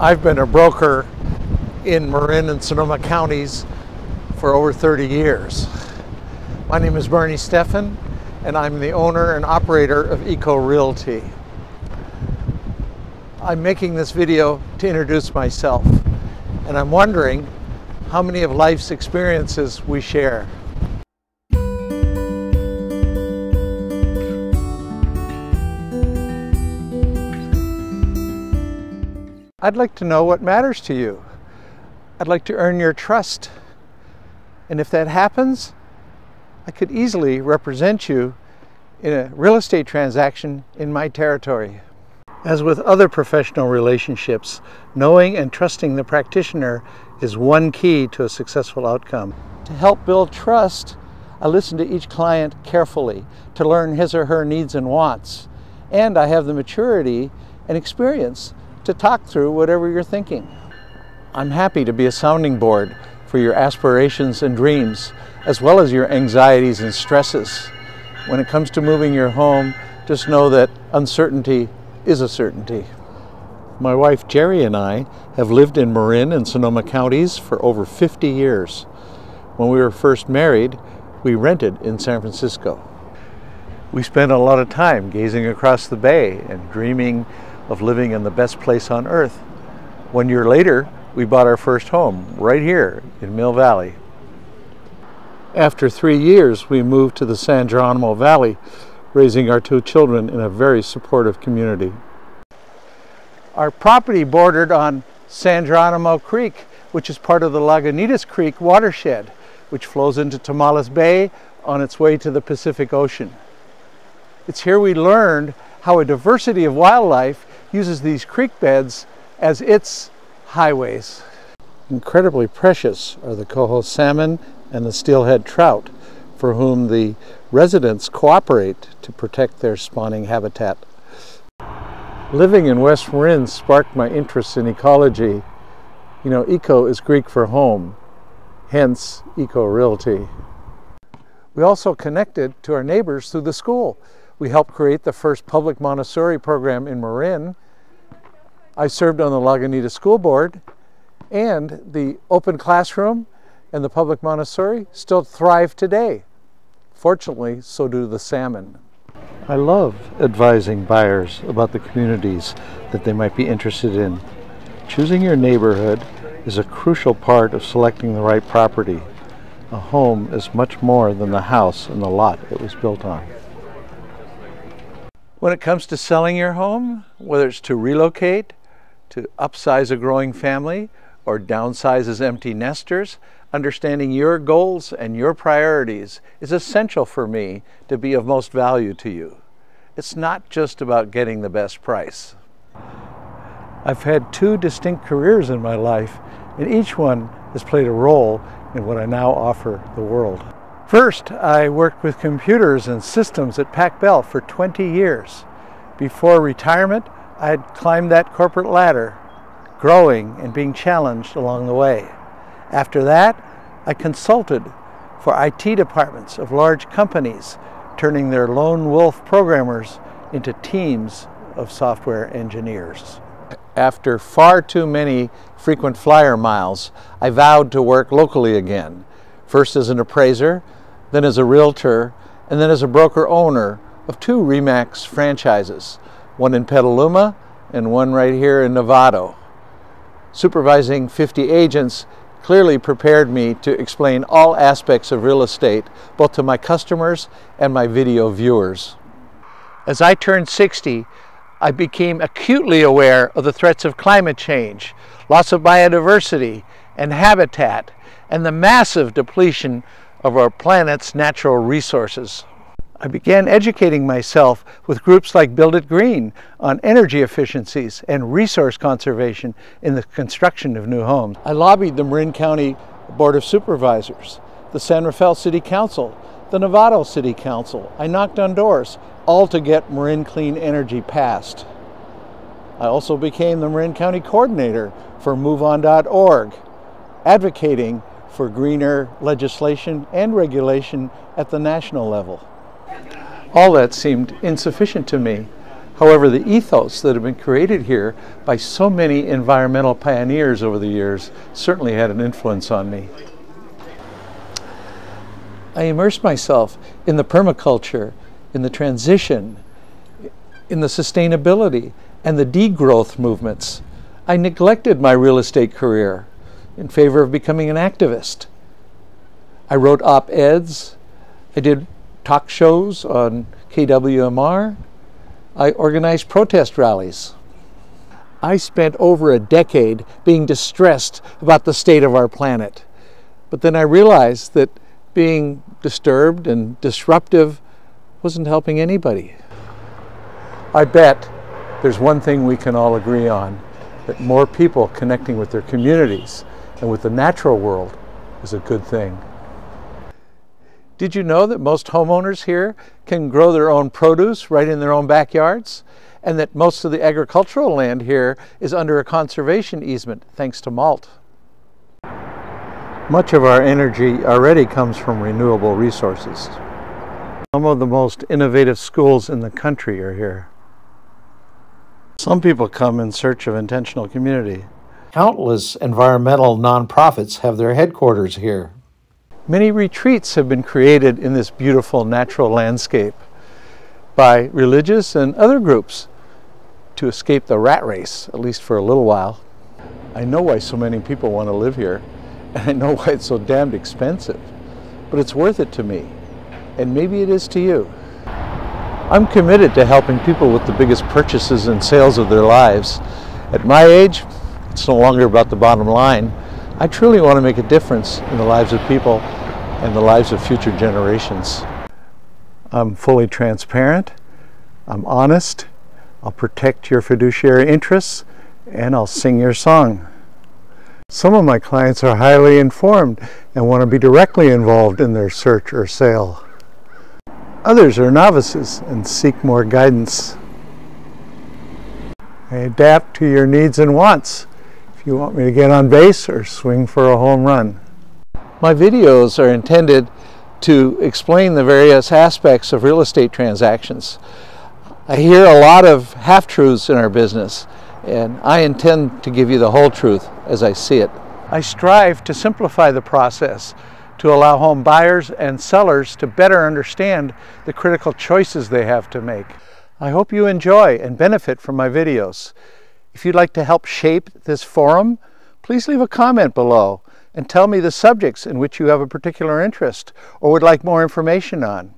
I've been a broker in Marin and Sonoma counties for over 30 years. My name is Stephan, and I'm the owner and operator of Eco Realty. I'm making this video to introduce myself, and I'm wondering how many of life's experiences we share. I'd like to know what matters to you. I'd like to earn your trust. And if that happens, I could easily represent you in a real estate transaction in my territory. As with other professional relationships, knowing and trusting the practitioner is one key to a successful outcome. To help build trust, I listen to each client carefully to learn his or her needs and wants. And I have the maturity and experience to talk through whatever you're thinking. I'm happy to be a sounding board for your aspirations and dreams, as well as your anxieties and stresses. When it comes to moving your home, just know that uncertainty is a certainty. My wife Jerry and I have lived in Marin and Sonoma counties for over 50 years. When we were first married, we rented in San Francisco. We spent a lot of time gazing across the bay and dreaming of living in the best place on earth. 1 year later, we bought our first home right here in Mill Valley. After 3 years, we moved to the San Geronimo Valley, raising our 2 children in a very supportive community. Our property bordered on San Geronimo Creek, which is part of the Lagunitas Creek watershed, which flows into Tomales Bay on its way to the Pacific Ocean. It's here we learned how a diversity of wildlife uses these creek beds as its highways. Incredibly precious are the coho salmon and the steelhead trout, for whom the residents cooperate to protect their spawning habitat. Living in West Marin sparked my interest in ecology. You know, eco is Greek for home, hence Eco Realty. We also connected to our neighbors through the school. We helped create the first public Montessori program in Marin. I served on the Lagunitas School Board, and the open classroom and the public Montessori still thrive today. Fortunately, so do the salmon. I love advising buyers about the communities that they might be interested in. Choosing your neighborhood is a crucial part of selecting the right property. A home is much more than the house and the lot it was built on. When it comes to selling your home, whether it's to relocate, to upsize a growing family, or downsize as empty nesters, understanding your goals and your priorities is essential for me to be of most value to you. It's not just about getting the best price. I've had 2 distinct careers in my life, and each one has played a role in what I now offer the world. First, I worked with computers and systems at Pac Bell for 20 years. Before retirement, I had climbed that corporate ladder, growing and being challenged along the way. After that, I consulted for IT departments of large companies, turning their lone wolf programmers into teams of software engineers. After far too many frequent flyer miles, I vowed to work locally again, first as an appraiser, then as a realtor, and then as a broker-owner of 2 RE/MAX franchises, one in Petaluma and one right here in Novato. Supervising 50 agents clearly prepared me to explain all aspects of real estate, both to my customers and my video viewers. As I turned 60, I became acutely aware of the threats of climate change, loss of biodiversity and habitat, and the massive depletion of our planet's natural resources. I began educating myself with groups like Build It Green on energy efficiencies and resource conservation in the construction of new homes. I lobbied the Marin County Board of Supervisors, the San Rafael City Council, the Novato City Council. I knocked on doors, all to get Marin Clean Energy passed. I also became the Marin County Coordinator for MoveOn.org, advocating for greener legislation and regulation at the national level. All that seemed insufficient to me. However, the ethos that had been created here by so many environmental pioneers over the years certainly had an influence on me. I immersed myself in the permaculture, in the transition, in the sustainability, and the degrowth movements. I neglected my real estate career in favor of becoming an activist. I wrote op-eds, I did talk shows on KWMR, I organized protest rallies. I spent over a decade being distressed about the state of our planet. But then I realized that being disturbed and disruptive wasn't helping anybody. I bet there's one thing we can all agree on, that more people connecting with their communities and with the natural world is a good thing. Did you know that most homeowners here can grow their own produce right in their own backyards? And that most of the agricultural land here is under a conservation easement thanks to malt? Much of our energy already comes from renewable resources. Some of the most innovative schools in the country are here. Some people come in search of intentional community. Countless environmental nonprofits have their headquarters here. Many retreats have been created in this beautiful natural landscape by religious and other groups to escape the rat race, at least for a little while. I know why so many people want to live here, and I know why it's so damned expensive, but it's worth it to me, and maybe it is to you. I'm committed to helping people with the biggest purchases and sales of their lives. At my age, it's no longer about the bottom line. I truly want to make a difference in the lives of people and the lives of future generations. I'm fully transparent, I'm honest, I'll protect your fiduciary interests, and I'll sing your song. Some of my clients are highly informed and want to be directly involved in their search or sale. Others are novices and seek more guidance. I adapt to your needs and wants. If you want me to get on base or swing for a home run. My videos are intended to explain the various aspects of real estate transactions. I hear a lot of half-truths in our business, and I intend to give you the whole truth as I see it. I strive to simplify the process to allow home buyers and sellers to better understand the critical choices they have to make. I hope you enjoy and benefit from my videos. If you'd like to help shape this forum, please leave a comment below and tell me the subjects in which you have a particular interest or would like more information on.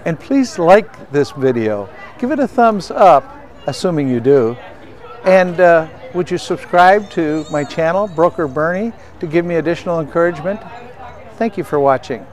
And please like this video. Give it a thumbs up, assuming you do. And would you subscribe to my channel, Broker Bernie, to give me additional encouragement? Thank you for watching.